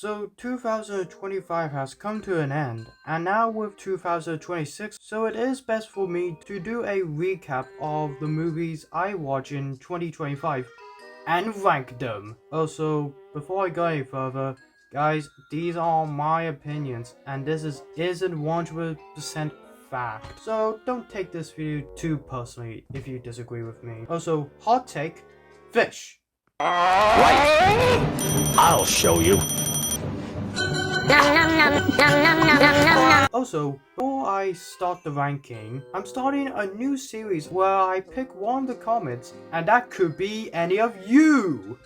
So 2025 has come to an end, and now with 2026, so it is best for me to do a recap of the movies I watched in 2025 and rank them. Also, before I go any further, guys, these are my opinions and this isn't 100% fact. So don't take this video too personally if you disagree with me. Also, hot take, fish. Right! I'll show you. Also, before I start the ranking, I'm starting a new series where I pick one of the comments, and that could be any of you!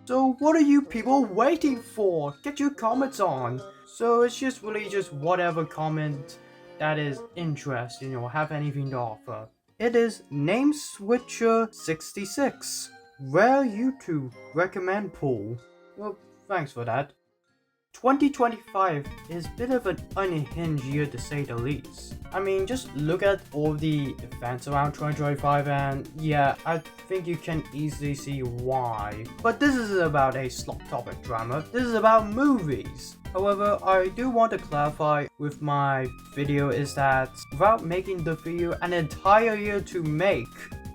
So what are you people waiting for? Get your comments on! So it's just really just whatever comment that is interesting or have anything to offer. It is NameSwitcher66. Rare YouTube recommend pool. Well, thanks for that. 2025 is a bit of an unhinged year to say the least. I mean, just look at all the events around 2025 and yeah, I think you can easily see why. But this isn't about a slot topic drama, this is about movies. However, I do want to clarify with my video is that without making the video an entire year to make,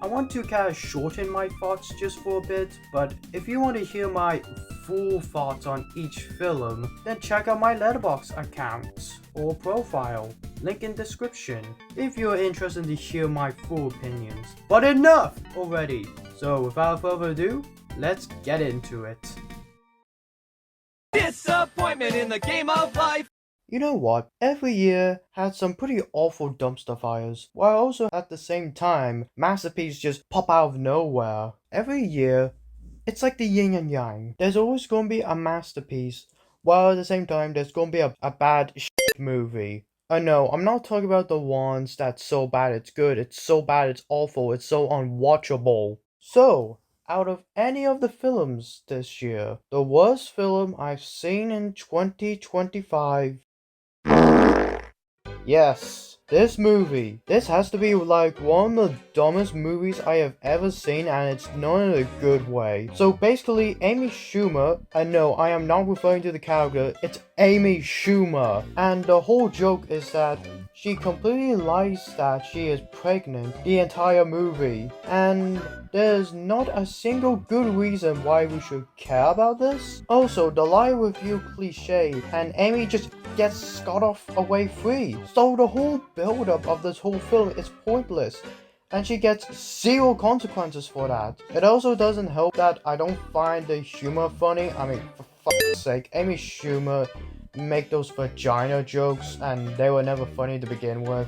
I want to kind of shorten my thoughts just for a bit, but if you want to hear my full thoughts on each film, then check out my Letterboxd account or profile, link in description, if you're interested to hear my full opinions. But enough already! So without further ado, let's get into it. Disappointment in the game of life! You know what? Every year had some pretty awful dumpster fires, while also at the same time, masterpieces just pop out of nowhere. Every year, it's like the yin and yang. There's always gonna be a masterpiece, while at the same time there's gonna be a bad shit movie. No, I'm not talking about the ones that's so bad it's good, it's so bad it's awful, it's so unwatchable. So, out of any of the films this year, the worst film I've seen in 2025. Yes, this movie. This has to be like one of the dumbest movies I have ever seen, and it's not in a good way. So basically, Amy Schumer, and no, I am not referring to the character, it's Amy Schumer. And the whole joke is that she completely lies that she is pregnant the entire movie. And there's not a single good reason why we should care about this. Also, the lie with you cliche, and Amy just gets scot-off away free. So the whole build-up of this whole film is pointless, and she gets zero consequences for that. It also doesn't help that I don't find the humor funny. I mean, for fuck's sake, Amy Schumer make those vagina jokes, and they were never funny to begin with.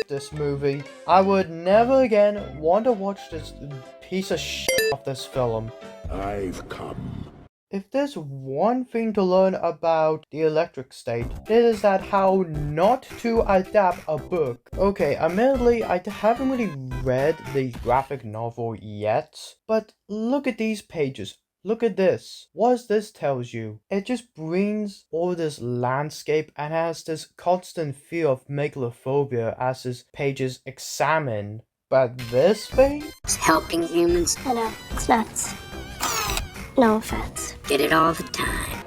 This movie. I would never again want to watch this piece of shit of this film. I've come. If there's one thing to learn about the Electric State, it is that how not to adapt a book. Okay, admittedly, I haven't really read the graphic novel yet, but look at these pages. Look at this. What this tells you? It just brings all this landscape and has this constant fear of megalophobia as his pages examine. But this thing? It's helping humans. I know, it's nuts. No offense. Did it all the time.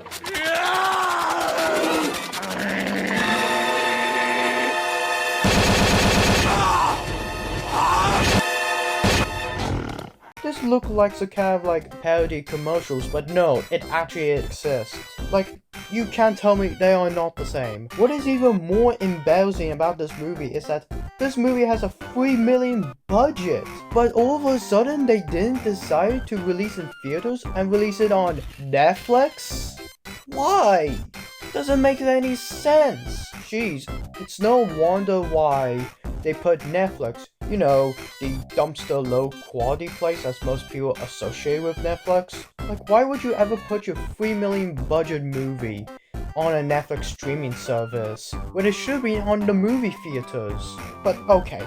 This look like some kind of like parody commercials, but no, it actually exists. Like, you can't tell me they are not the same. What is even more embarrassing about this movie is that this movie has a $3 million budget, but all of a sudden they didn't decide to release in theaters and release it on Netflix? Why? Doesn't make any sense. Jeez, it's no wonder why they put Netflix, you know, the dumpster low quality place as most people associate with Netflix. Like, why would you ever put your $3 million budget movie on a Netflix streaming service when it should be on the movie theaters? But okay,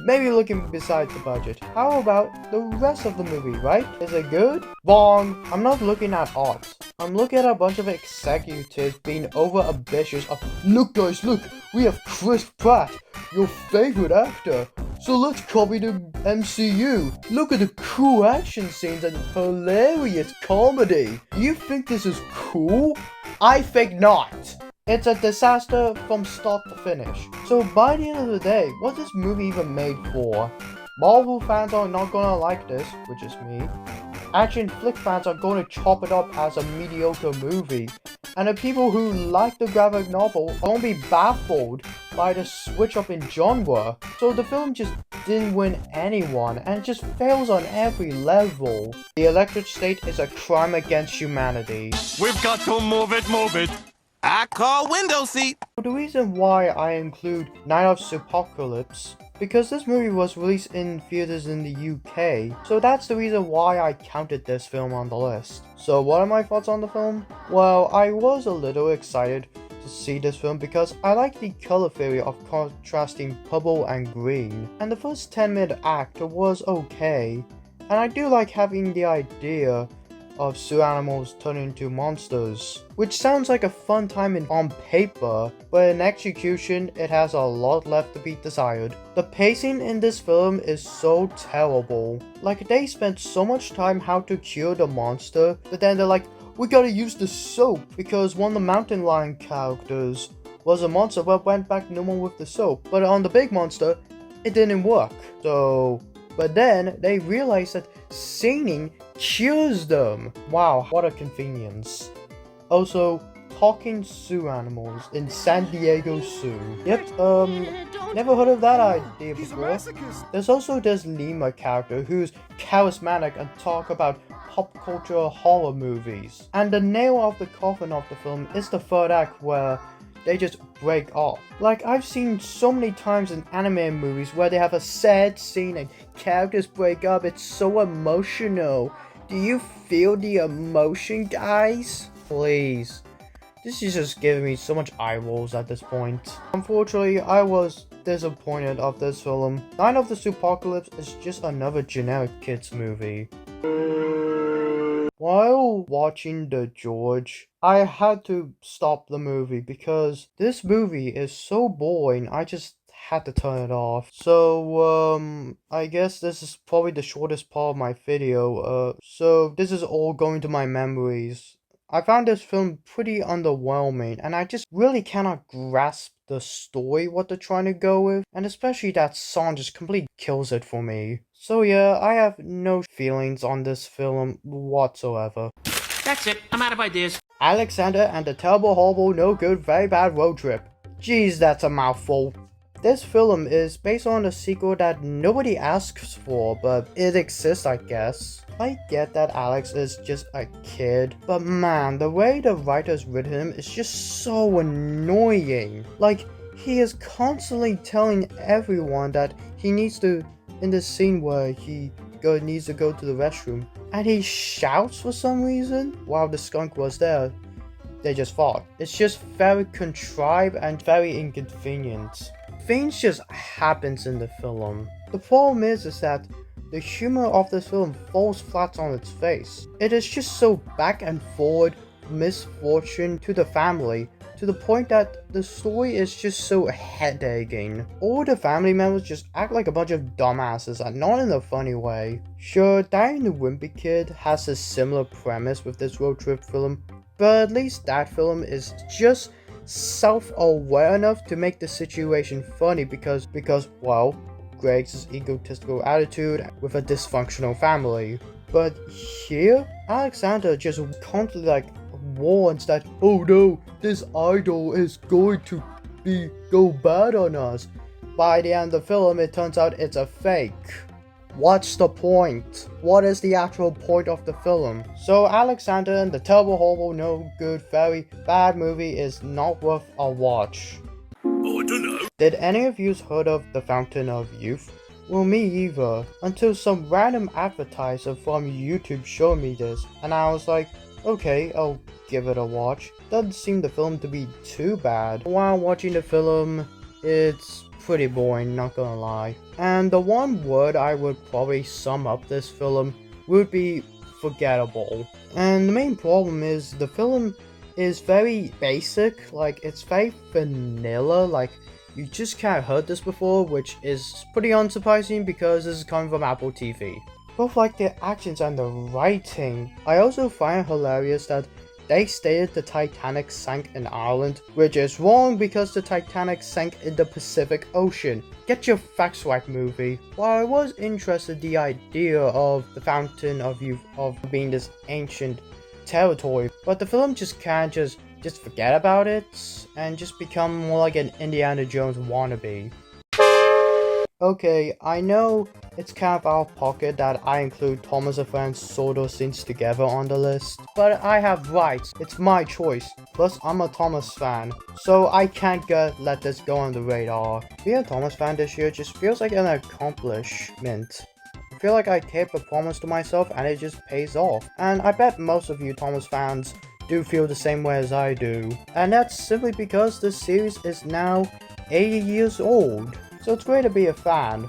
maybe looking beside the budget, how about the rest of the movie, right? Is it good? Wrong. I'm not looking at art. I'm looking at a bunch of executives being over ambitious of, look guys, look, we have Chris Pratt, your favorite actor. so let's copy the MCU. Look at the cool action scenes and hilarious comedy. You think this is cool? I think not. It's a disaster from start to finish. So by the end of the day, what's this movie even made for? Marvel fans are not gonna like this, which is me. Action flick fans are gonna chop it up as a mediocre movie. And the people who like the graphic novel are gonna be baffled by the switch up in genre. So the film just didn't win anyone and just fails on every level. The electric state is a crime against humanity. We've got to move it, move it. I call window seat. The reason why I include Night of Apocalypse, because this movie was released in theaters in the UK, so that's the reason why I counted this film on the list. So what are my thoughts on the film? Well, I was a little excited to see this film because I like the color theory of contrasting purple and green, and the first 10-minute act was okay, and I do like having the idea of zoo animals turning into monsters, which sounds like a fun time on paper, but in execution it has a lot left to be desired. The pacing in this film is so terrible. Like, they spent so much time how to cure the monster, but then they're like, we gotta use the soap because one of the mountain lion characters was a monster but went back normal with the soap, but on the big monster it didn't work. But then they realized that singing cures them. Wow, what a convenience. Also, talking zoo animals in San Diego Zoo. Yep, never heard of that idea before. There's also this lemur character who's charismatic and talk about pop culture horror movies. And the nail of the coffin of the film is the third act where they just break off. Like, I've seen so many times in anime movies where they have a sad scene and characters break up. It's so emotional. Do you feel the emotion, guys? Please. This is just giving me so much eye rolls at this point. Unfortunately, I was disappointed of this film. Night of the Apocalypse is just another generic kids movie. While watching The George, I had to stop the movie because this movie is so boring, I just had to turn it off. So, I guess this is probably the shortest part of my video. So this is all going to my memories. I found this film pretty underwhelming, and I just really cannot grasp the story, what they're trying to go with, and especially that song just completely kills it for me. So yeah, I have no feelings on this film whatsoever. That's it, I'm out of ideas. Alexander and the Terrible, Horrible, No Good, Very Bad Road Trip. Jeez, that's a mouthful. This film is based on a sequel that nobody asks for, but it exists, I guess. I get that Alex is just a kid, but man, the way the writers written him is just so annoying. Like, he is constantly telling everyone that he needs to, in the scene where he needs to go to the restroom, and he shouts for some reason while the skunk was there. They just fought. It's just very contrived and very inconvenient. Things just happens in the film. The problem is that the humor of this film falls flat on its face. It is just so back and forward misfortune to the family, to the point that the story is just so head-aching. All the family members just act like a bunch of dumbasses and not in a funny way. Sure, Diary the Wimpy Kid has a similar premise with this road trip film, but at least that film is just self-aware enough to make the situation funny because well, Greg's egotistical attitude with a dysfunctional family. But here, Alexander just constantly warns that, oh no, this idol is going to go bad on us. By the end of the film, it turns out it's a fake. What's the point? What is the actual point of the film? So Alexander and the Terrible, Horrible, No Good, Very Bad movie is not worth a watch. Oh, I don't know. Did any of you heard of The Fountain of Youth? Well, me either, until some random advertiser from YouTube showed me this, and I was like, okay, I'll give it a watch. Doesn't seem the film to be too bad. While watching the film, it's pretty boring, not gonna lie. And the one word I would probably sum up this film would be forgettable. And the main problem is the film is very basic, like it's very vanilla, like you just can't heard this before, which is pretty unsurprising because this is coming from Apple TV. Both like the actions and the writing. I also find it hilarious that they stated the Titanic sank in Ireland, which is wrong because the Titanic sank in the Pacific Ocean. Get your facts right, movie. While I was interested in the idea of the Fountain of Youth of being this ancient territory, but the film just can't just forget about it and just become more like an Indiana Jones wannabe. Okay, I know it's kind of out of pocket that I include Thomas the Friend's Sword scenes together on the list, but I have rights, it's my choice. Plus, I'm a Thomas fan, so I can't let this go on the radar. Being a Thomas fan this year just feels like an accomplishment. I feel like I kept a promise to myself and it just pays off. And I bet most of you Thomas fans do feel the same way as I do. And that's simply because this series is now 80 years old. So it's great to be a fan,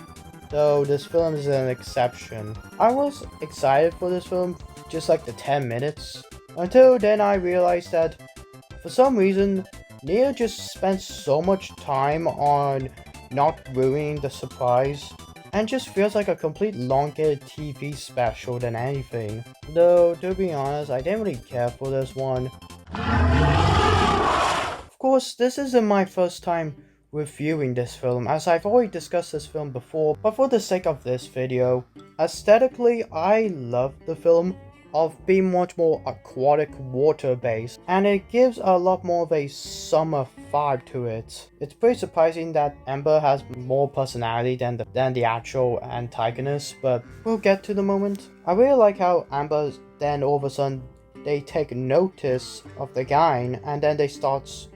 though this film is an exception. I was excited for this film just like the 10 minutes, until then I realized that for some reason Nia just spent so much time on not ruining the surprise, and just feels like a complete elongated TV special than anything. Though to be honest, I didn't really care for this one. Of course, this isn't my first time reviewing this film, as I've already discussed this film before, but for the sake of this video, aesthetically I love the film of being much more aquatic, water based, and it gives a lot more of a summer vibe to it. It's pretty surprising that Amber has more personality than the actual antagonist, but we'll get to the moment. I really like how Amber then all of a sudden they take notice of the guy and then they starts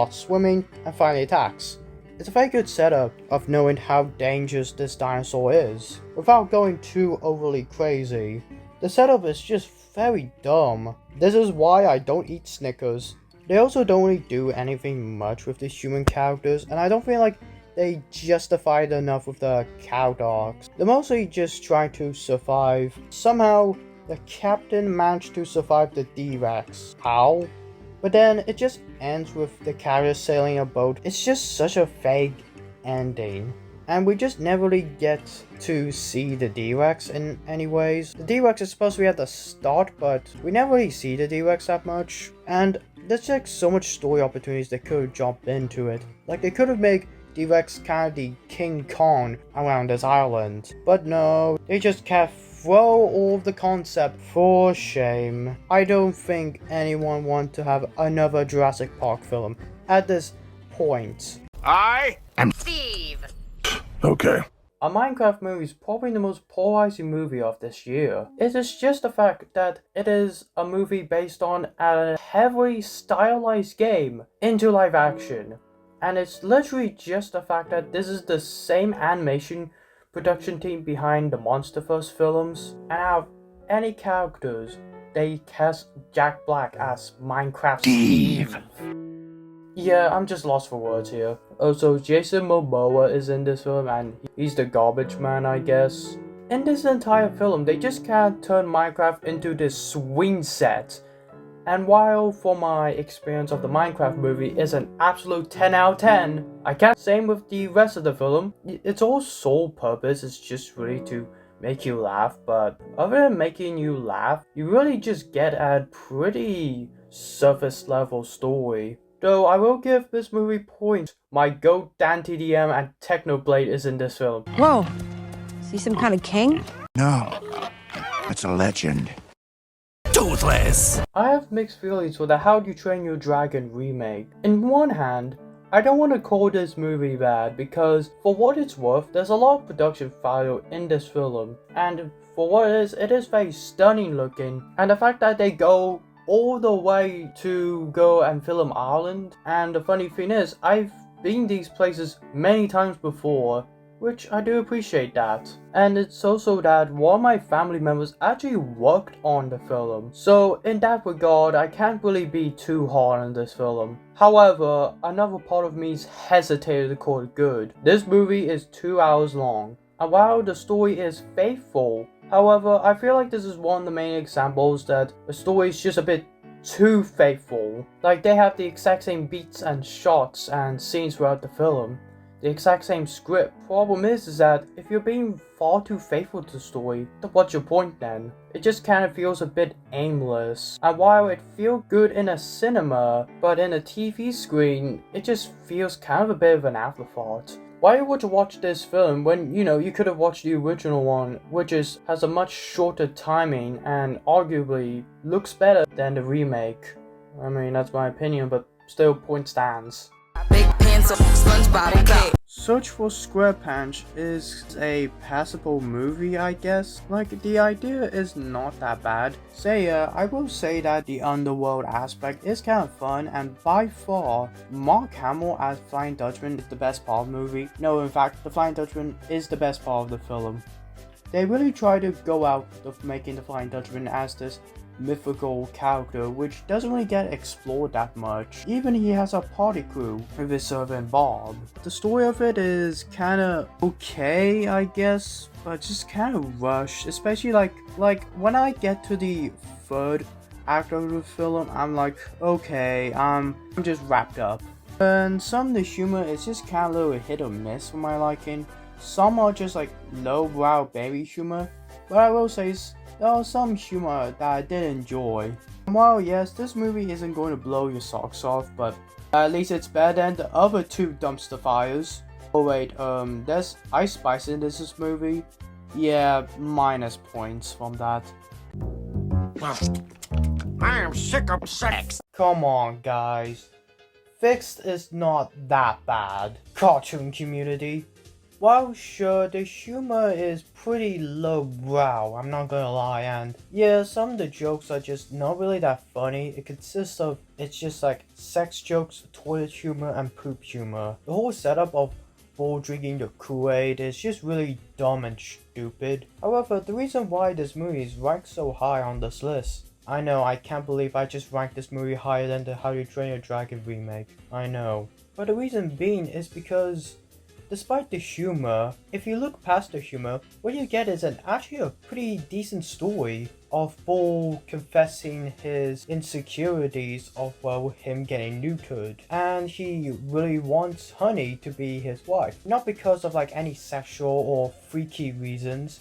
swimming and finally attacks. It's a very good setup of knowing how dangerous this dinosaur is, without going too overly crazy. The setup is just very dumb. This is why I don't eat Snickers. They also don't really do anything much with the human characters, and I don't feel like they justified enough with the cow dogs. They're mostly just trying to survive. Somehow, the captain managed to survive the D-Rex. How? But then it just ends with the character sailing a boat. It's just such a vague ending. And we just never really get to see the D-Rex in any ways. The D-Rex is supposed to be at the start, but we never really see the D-Rex that much. And there's just so much story opportunities they could have jumped into it. Like they could have made D-Rex kind of the King Kong around this island. But no, they just kept throw all of the concept. For shame. I don't think anyone wants to have another Jurassic Park film at this point. I am Steve. Okay. A Minecraft movie is probably the most polarizing movie of this year. It is just the fact that it is a movie based on a heavily stylized game into live action. And it's literally just the fact that this is the same animation production team behind the MonsterVerse films, and out of any characters, they cast Jack Black as Minecraft Steve. Yeah, I'm just lost for words here. Also, Jason Momoa is in this film, and he's the garbage man, I guess. In this entire film, they just can't turn Minecraft into this swing set. And while for my experience of the Minecraft movie is an absolute 10 out of 10, I can't say with the rest of the film. Its all sole purpose is just really to make you laugh, but other than making you laugh, you really just get a pretty surface level story. Though I will give this movie points. My goat Dan TDM and Technoblade is in this film. Whoa, is he some kind of king? No, it's a legend. toothless. I have mixed feelings for the How Do You Train Your Dragon remake. In one hand, I don't want to call this movie bad because for what it's worth, there's a lot of production value in this film. And for what it is very stunning looking. And the fact that they go all the way to go and film Ireland. And the funny thing is, I've been these places many times before, which I do appreciate that. And it's also that one of my family members actually worked on the film. So in that regard, I can't really be too hard on this film. However, another part of me is hesitated to call it good. This movie is 2 hours long. And while the story is faithful, however, I feel like this is one of the main examples that the story is just a bit too faithful. Like, they have the exact same beats and shots and scenes throughout the film, the exact same script. Problem is that if you're being far too faithful to the story, then what's your point then? It just kind of feels a bit aimless. And while it feels good in a cinema, but in a TV screen, it just feels kind of a bit of an afterthought. Why would you watch this film when, you could have watched the original one, which has a much shorter timing and arguably looks better than the remake? I mean, that's my opinion, but still, point stands. Big pencil, SpongeBob, okay. Search for SquarePants is a passable movie, I guess. Like, the idea is not that bad. I will say that the underworld aspect is kind of fun, and by far, Mark Hamill as Flying Dutchman is the best part of the movie. No, in fact, the Flying Dutchman is the best part of the film. They really try to go out of making the Flying Dutchman as this mythical character, which doesn't really get explored that much. Even he has a party crew with his servant Bob. The story of it is kinda okay, I guess, but just kinda rushed, especially like when I get to the third act of the film, I'm like, okay, I'm just wrapped up. And some of the humor is just kinda a little hit or miss for my liking. Some are just like lowbrow baby humor, but I will say there are some humor that I did enjoy. And while yes, this movie isn't going to blow your socks off, but at least it's better than the other two dumpster fires. Oh wait, there's Ice Spice in this movie. Yeah, minus points from that. I am sick of sex. Come on, guys. Fixed is not that bad. Cartoon community. While sure, the humor is pretty lowbrow, I'm not gonna lie, and yeah, some of the jokes are just not really that funny. It's just like sex jokes, toilet humor, and poop humor. The whole setup of Bull drinking the Kool-Aid is just really dumb and stupid. However, the reason why this movie is ranked so high on this list, I know, I can't believe I just ranked this movie higher than the How to Train Your Dragon remake, I know. But the reason being is because despite the humor, if you look past the humor, what you get is actually a pretty decent story of Bull confessing his insecurities of, well, him getting neutered. And he really wants Honey to be his wife. Not because of like any sexual or freaky reasons.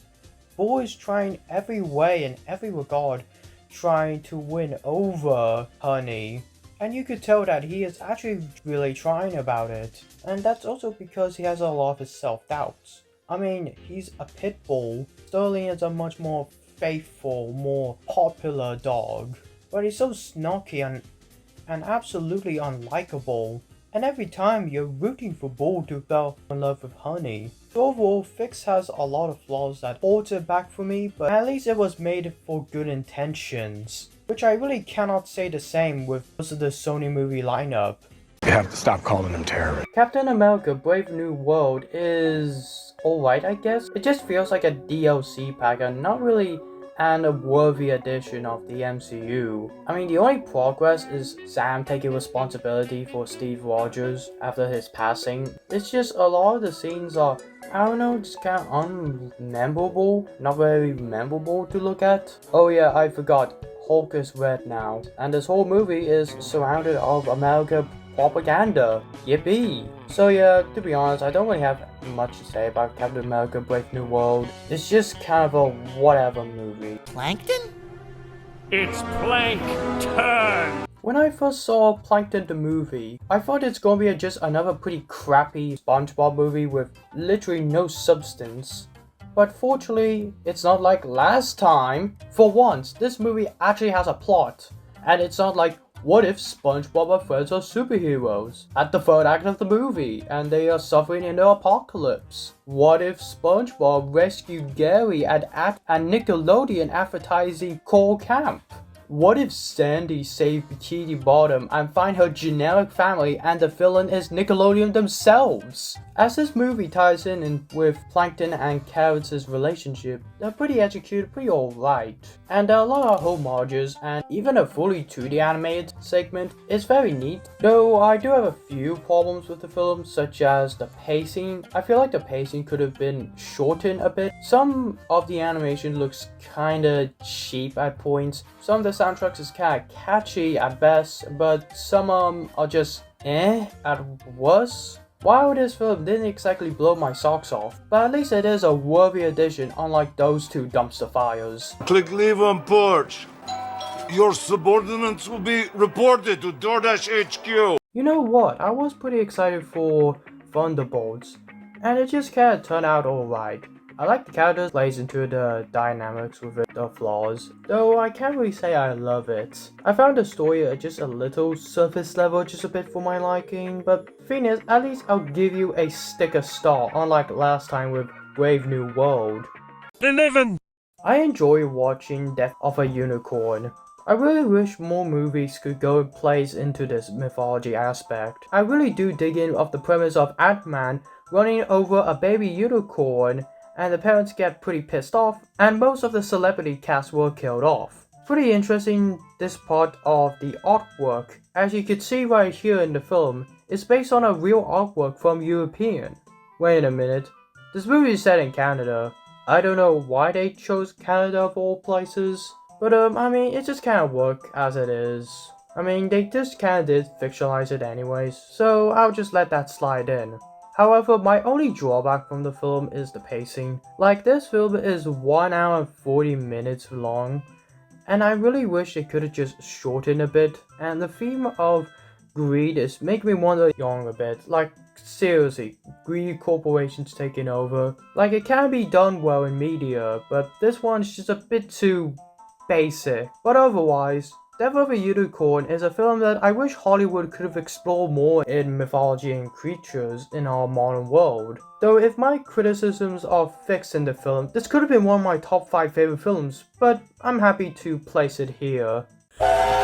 Bull is trying every way and every regard trying to win over Honey. And you could tell that he is actually really trying about it. And that's also because he has a lot of his self-doubts. I mean, he's a pit bull. Sterling is a much more faithful, more popular dog. But he's so snarky and absolutely unlikable. And every time you're rooting for Bull to fall in love with Honey. So overall, Fix has a lot of flaws that holds it back for me, but at least it was made for good intentions. Which I really cannot say the same with most of the Sony movie lineup. You have to stop calling them terrorists. Captain America Brave New World is alright, I guess. It just feels like a DLC pack and not really a worthy addition of the MCU. I mean, the only progress is Sam taking responsibility for Steve Rogers after his passing. It's just a lot of the scenes are, I don't know, just kind of unmemorable, not very memorable to look at. Oh yeah, I forgot. Hulk is red now, and this whole movie is surrounded of America propaganda. Yippee! So yeah, to be honest, I don't really have much to say about Captain America Brave New World. It's just kind of a whatever movie. Plankton? It's Plankton. When I first saw Plankton the movie, I thought it's gonna be just another pretty crappy SpongeBob movie with literally no substance. But fortunately, it's not like last time. For once, this movie actually has a plot. And it's not like, what if SpongeBob and friends are superheroes at the third act of the movie and they are suffering in the apocalypse? What if SpongeBob rescued Gary at Nickelodeon advertising Coral Camp? What if Sandy saved Bikini Bottom and find her generic family and the villain is Nickelodeon themselves? As this movie ties in with Plankton and Carrots' relationship, they're pretty executed, pretty alright. And there are a lot of homages, and even a fully 2D animated segment is very neat. Though I do have a few problems with the film, such as the pacing. I feel like the pacing could have been shortened a bit. Some of the animation looks kinda cheap at points. Some of the soundtrack is kinda catchy at best, but some are just at worst. While this film didn't exactly blow my socks off, but at least it is a worthy addition unlike those two dumpster fires. Click leave on porch. Your subordinates will be reported to DoorDash HQ. You know what, I was pretty excited for Thunderbolts, and it just kinda turned out alright. I like the characters, plays into the dynamics with it, the flaws, though I can't really say I love it. I found the story just a little surface level, just a bit for my liking, but thing is, at least I'll give you a sticker star, unlike last time with Brave New World. 11. I enjoy watching Death of a Unicorn. I really wish more movies could go and plays into this mythology aspect. I really do dig in of the premise of Ant-Man running over a baby unicorn, and the parents get pretty pissed off, and most of the celebrity cast were killed off. Pretty interesting, this part of the artwork, as you can see right here in the film, is based on a real artwork from European. Wait a minute, this movie is set in Canada. I don't know why they chose Canada of all places, but I mean, it just kinda worked as it is. I mean, they just kinda did fictionalize it anyways, so I'll just let that slide in. However, my only drawback from the film is the pacing. Like, this film is 1 hour and 40 minutes long, and I really wish they could have just shortened a bit, and the theme of greed is making me want to yawn a bit. Like, seriously, greedy corporations taking over. Like, it can be done well in media, but this one's just a bit too basic. But otherwise, Death of a Unicorn is a film that I wish Hollywood could have explored more in mythology and creatures in our modern world. Though if my criticisms are fixed in the film, this could have been one of my top 5 favorite films, but I'm happy to place it here.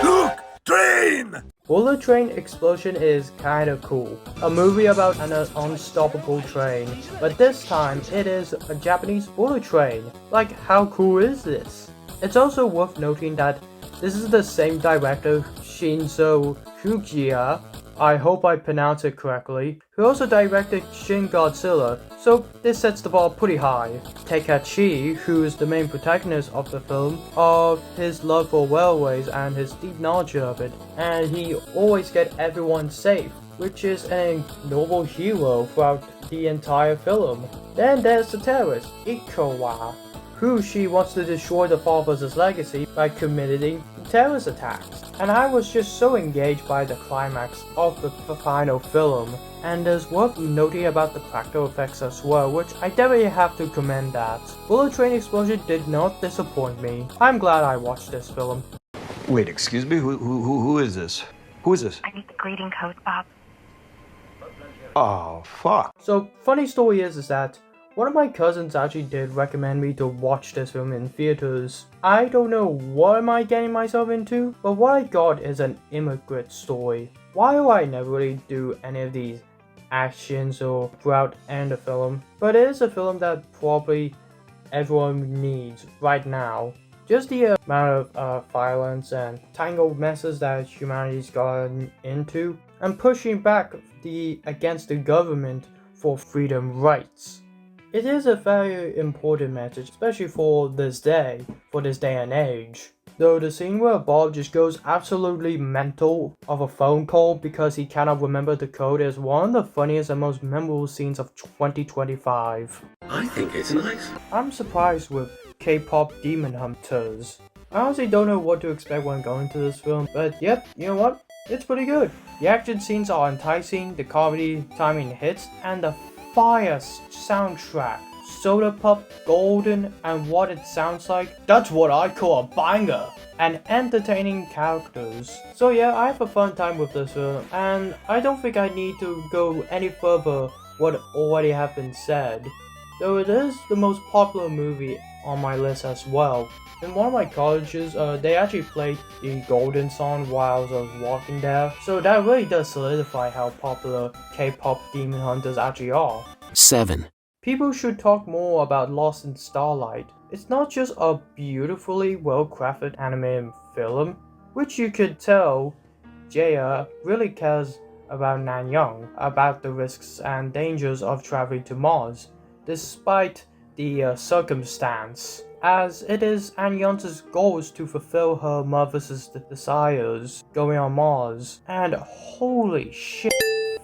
Look! Train! Bullet Train Explosion is kinda cool. A movie about an unstoppable train, but this time it is a Japanese bullet train. Like, how cool is this? It's also worth noting that this is the same director, Shinzo Fujiya, I hope I pronounced it correctly, who also directed Shin Godzilla, so this sets the bar pretty high. Takechi, who is the main protagonist of the film, of his love for railways and his deep knowledge of it, and he always gets everyone safe, which is an noble hero throughout the entire film. Then there's the terrorist, Ikawa, who she wants to destroy the father's legacy by committing terrorist attacks. And I was just so engaged by the climax of the final film, and it's worth noting about the practical effects as well, which I definitely have to commend that. Bullet Train Explosion did not disappoint me. I'm glad I watched this film. Wait, excuse me? Who is this? Who is this? I need the greeting code, Bob. Oh, fuck. So, funny story is that one of my cousins actually did recommend me to watch this film in theaters. I don't know what am I getting myself into, but what I got is an immigrant story. Why do I never really do any of these actions or throughout end the film? But it is a film that probably everyone needs right now. Just the amount of violence and tangled messes that humanity's gotten into, and pushing back against the government for freedom rights. It is a very important message, especially for this day and age. Though the scene where Bob just goes absolutely mental of a phone call because he cannot remember the code is one of the funniest and most memorable scenes of 2025. I think it's nice. I'm surprised with K-pop Demon Hunters. I honestly don't know what to expect when going to this film, but yep, you know what? It's pretty good. The action scenes are enticing, the comedy timing hits, and the fire soundtrack, Soda Pop, Golden, and what it sounds like, that's what I call a banger, and entertaining characters. So yeah, I have a fun time with this film, and I don't think I need to go any further what already have been said, though it is the most popular movie on my list as well. In one of my colleges, they actually played the Golden song while I was walking there, so that really does solidify how popular K-pop Demon Hunters actually are. 7. People should talk more about Lost in Starlight. It's not just a beautifully well-crafted animated film, which you could tell Jaya really cares about Nanyang, about the risks and dangers of traveling to Mars, despite the circumstance. as it is Ann Yun's goal is to fulfill her mother's desires going on Mars. And holy shit,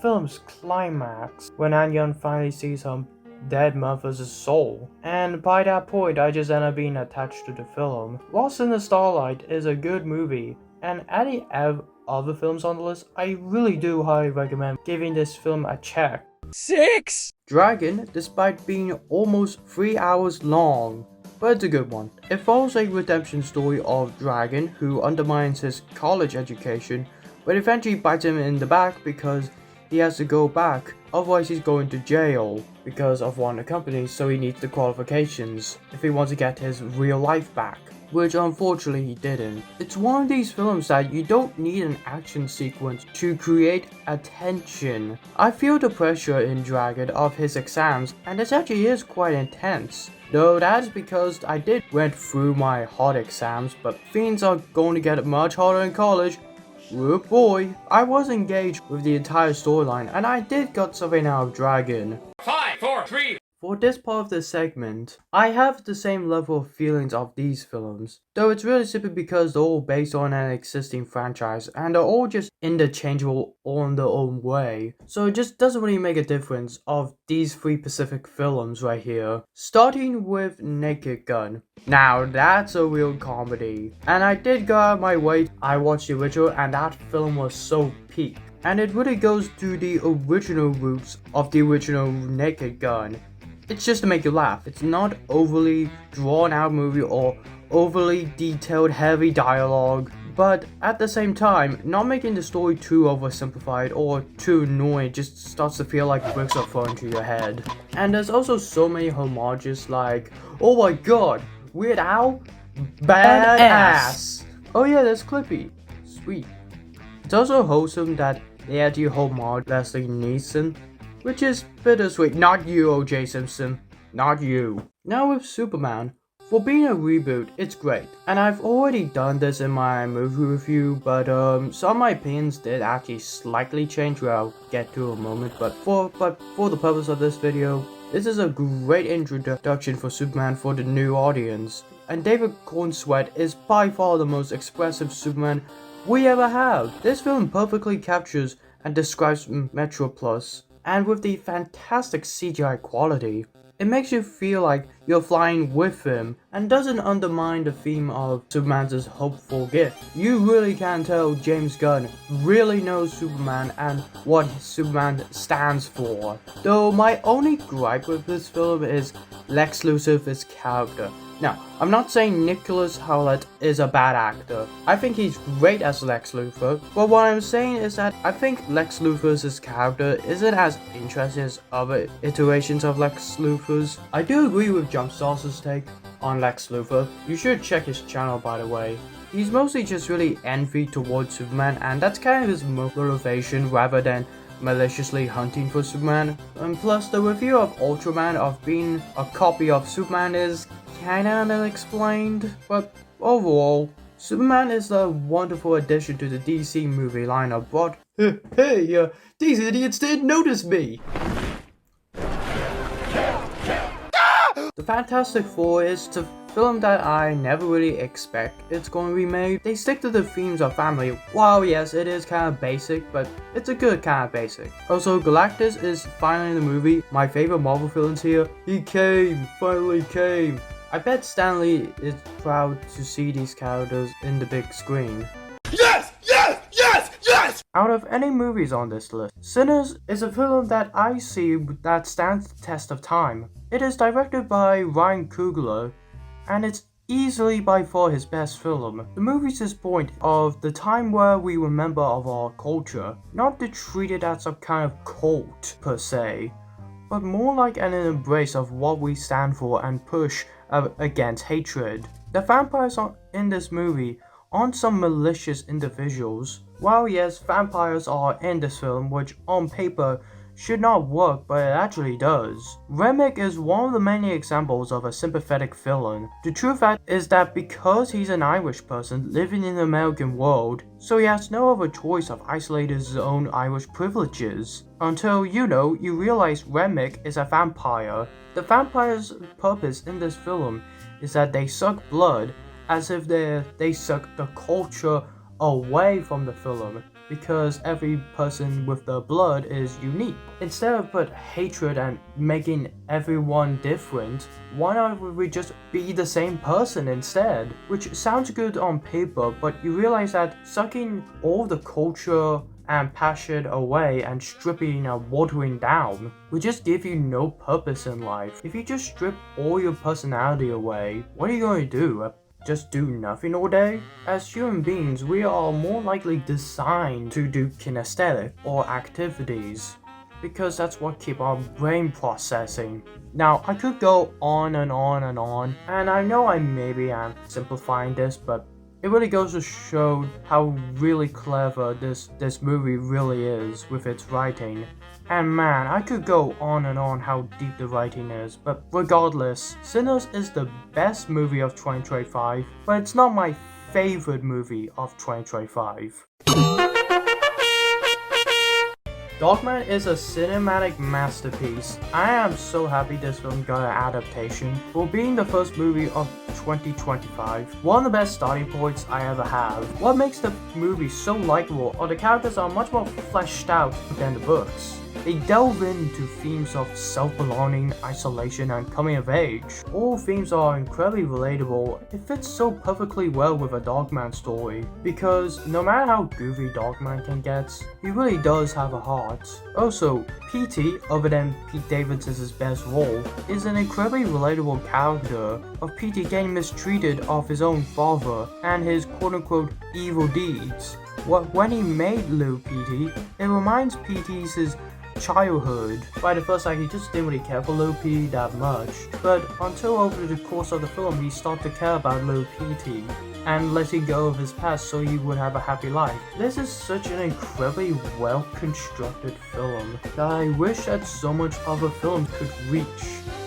film's climax when Ann Yun finally sees her dead mother's soul. And by that point, I just end up being attached to the film. Lost in the Starlight is a good movie, and any other films on the list, I really do highly recommend giving this film a check. 6! Dragon, despite being almost 3 hours long, but it's a good one. It follows a redemption story of Dragon who undermines his college education, but eventually bites him in the back because he has to go back, otherwise he's going to jail because of one of the companies, so he needs the qualifications if he wants to get his real life back, which unfortunately he didn't. It's one of these films that you don't need an action sequence to create attention. I feel the pressure in Dragon of his exams, and it actually is quite intense. Though that's because I did went through my hard exams, but things are going to get much harder in college. Oh boy, I was engaged with the entire storyline, and I did got something out of Dragon. 5, 4, 3. For this part of the segment, I have the same level of feelings of these films, though it's really simply because they're all based on an existing franchise and are all just interchangeable all in their own way, so it just doesn't really make a difference of these 3 specific films right here. Starting with Naked Gun. Now that's a real comedy, and I did go out of my way. I watched the original and that film was so peak, and it really goes to the original roots of the original Naked Gun. It's just to make you laugh. It's not overly drawn out movie or overly detailed heavy dialogue, but at the same time, not making the story too oversimplified or too annoying. It just starts to feel like bricks are thrown to your head. And there's also so many homages like, oh my god, Weird Al? Badass! Oh yeah, that's Clippy. Sweet. It's also wholesome that they actually homage Leslie Nielsen, which is bittersweet. Not you, OJ Simpson. Not you. Now with Superman, for being a reboot, it's great. And I've already done this in my movie review, but some of my opinions did actually slightly change, where I'll get to in a moment. But for the purpose of this video, this is a great introduction for Superman for the new audience. And David Cornsweet is by far the most expressive Superman we ever have. This film perfectly captures and describes Metropolis, and with the fantastic CGI quality, it makes you feel like you're flying with him and doesn't undermine the theme of Superman's hopeful gift. You really can tell James Gunn really knows Superman and what Superman stands for. Though my only gripe with this film is Lex Luthor's character. Now, I'm not saying Nicholas Howlett is a bad actor. I think he's great as Lex Luthor, but what I'm saying is that I think Lex Luthor's character isn't as interesting as other iterations of Lex Luthor's. I do agree with Jumpsaucer's take on Lex Luthor. You should check his channel, by the way. He's mostly just really envy towards Superman, and that's kind of his motivation rather than maliciously hunting for Superman. And plus, the review of Ultraman of being a copy of Superman is kinda unexplained, but overall, Superman is a wonderful addition to the DC movie lineup, but hey, these idiots didn't notice me! The Fantastic Four is the film that I never really expect it's going to be made. They stick to the themes of family. While yes, it is kind of basic, but it's a good kind of basic. Also, Galactus is finally in the movie. My favorite Marvel villains here. He finally came. I bet Stanley is proud to see these characters in the big screen. Yes! Yes! Yes! Yes! Out of any movies on this list, Sinners is a film that I see that stands the test of time. It is directed by Ryan Coogler, and it's easily by far his best film. The movie's this point of the time where we remember of our culture, not to treat it as some kind of cult per se, but more like an embrace of what we stand for and push against hatred. The vampires in this movie aren't some malicious individuals. While yes, vampires are in this film, which on paper should not work, but it actually does. Remick is one of the many examples of a sympathetic villain. The true fact is that because he's an Irish person living in the American world, so he has no other choice of isolating his own Irish privileges. Until, you realize Remick is a vampire. The vampire's purpose in this film is that they suck blood as if they suck the culture away from the film, because every person with the blood is unique. Instead of put hatred and making everyone different, why not we just be the same person instead? Which sounds good on paper, but you realize that sucking all the culture and passion away and stripping and watering down will just give you no purpose in life. If you just strip all your personality away, what are you going to do? Just do nothing all day? As human beings, we are more likely designed to do kinesthetic or activities, because that's what keeps our brain processing. Now, I could go on and on and on, and I know I maybe am simplifying this, but it really goes to show how really clever this movie really is with its writing. And man, I could go on and on how deep the writing is, but regardless, Sinners is the best movie of 2025, but it's not my favorite movie of 2025. Dogman is a cinematic masterpiece. I am so happy this film got an adaptation for being the first movie of 2025. One of the best starting points I ever have. What makes the movie so likable are the characters are much more fleshed out than the books. They delve into themes of self-belonging, isolation, and coming of age. All themes are incredibly relatable. It fits so perfectly well with a Dogman story, because no matter how goofy Dogman can get, he really does have a heart. Also, P.T., other than Pete Davidson's best role, is an incredibly relatable character of P.T. getting mistreated of his own father and his quote-unquote evil deeds. When he made Lil P.T., it reminds P.T.'s his childhood. By the first sight, he just didn't really care for Lil P that much, but until over the course of the film he started to care about Lil PT and letting go of his past so he would have a happy life. This is such an incredibly well constructed film that I wish that so much other films could reach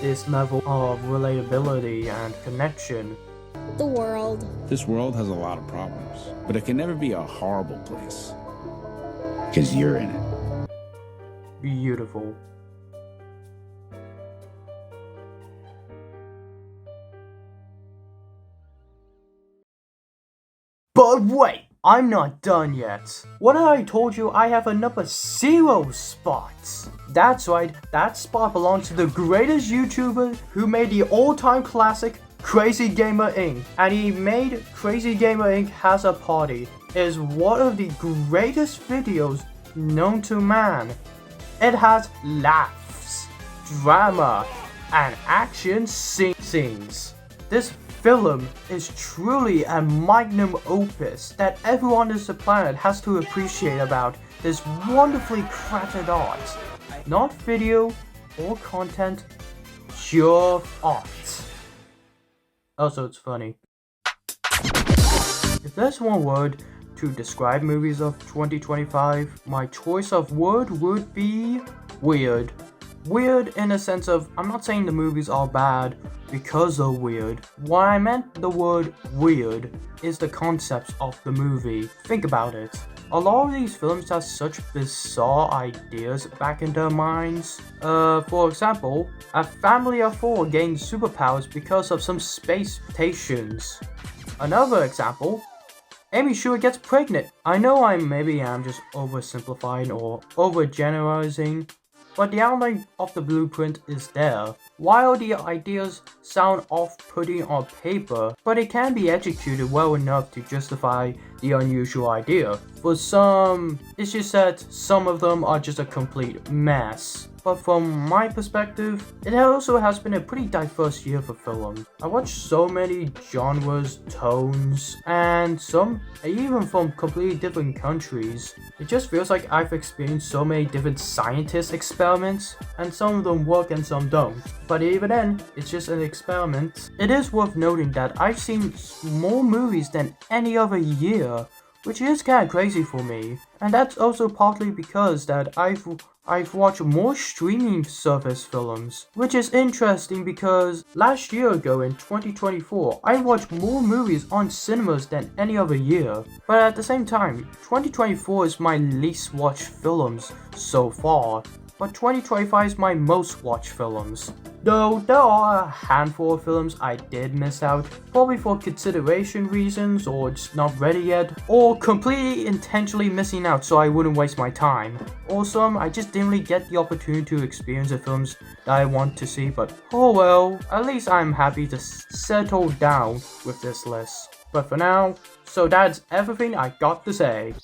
this level of relatability and connection. The world. This world has a lot of problems, but it can never be a horrible place, because you're in it. Beautiful. But wait, I'm not done yet. What if I told you I have a number 0 spot? That's right, that spot belongs to the greatest YouTuber who made the all-time classic Crazy Gamer Inc. And he made Crazy Gamer Inc. Has a Party. It is one of the greatest videos known to man. It has laughs, drama, and action scenes. This film is truly a magnum opus that everyone on this planet has to appreciate about this wonderfully crafted art. Not video or content, pure art. Also, it's funny. If there's one word to describe movies of 2025, my choice of word would be weird. Weird in a sense of, I'm not saying the movies are bad because they're weird. What I meant the word weird is the concepts of the movie. Think about it. A lot of these films have such bizarre ideas back in their minds. For example, a family of 4 gains superpowers because of some space stations. Another example, Amy Schumer gets pregnant. I know maybe I'm just oversimplifying or overgeneralizing, but the outline of the blueprint is there. While the ideas sound off-putting on paper, but it can be executed well enough to justify the unusual idea. For some, it's just that some of them are just a complete mess. But from my perspective, it also has been a pretty diverse year for film. I watched so many genres, tones, and some even from completely different countries. It just feels like I've experienced so many different scientist experiments, and some of them work and some don't. But even then, it's just an experiment. It is worth noting that I've seen more movies than any other year, which is kinda crazy for me. And that's also partly because that I've I've watched more streaming service films, which is interesting because last year ago in 2024, I watched more movies on cinemas than any other year. But at the same time, 2024 is my least watched films so far, but 2025 is my most watched films. Though there are a handful of films I did miss out, probably for consideration reasons or just not ready yet, or completely intentionally missing out so I wouldn't waste my time. Or some I just didn't really get the opportunity to experience the films that I want to see, but oh well, at least I'm happy to settle down with this list. But for now, so that's everything I got to say.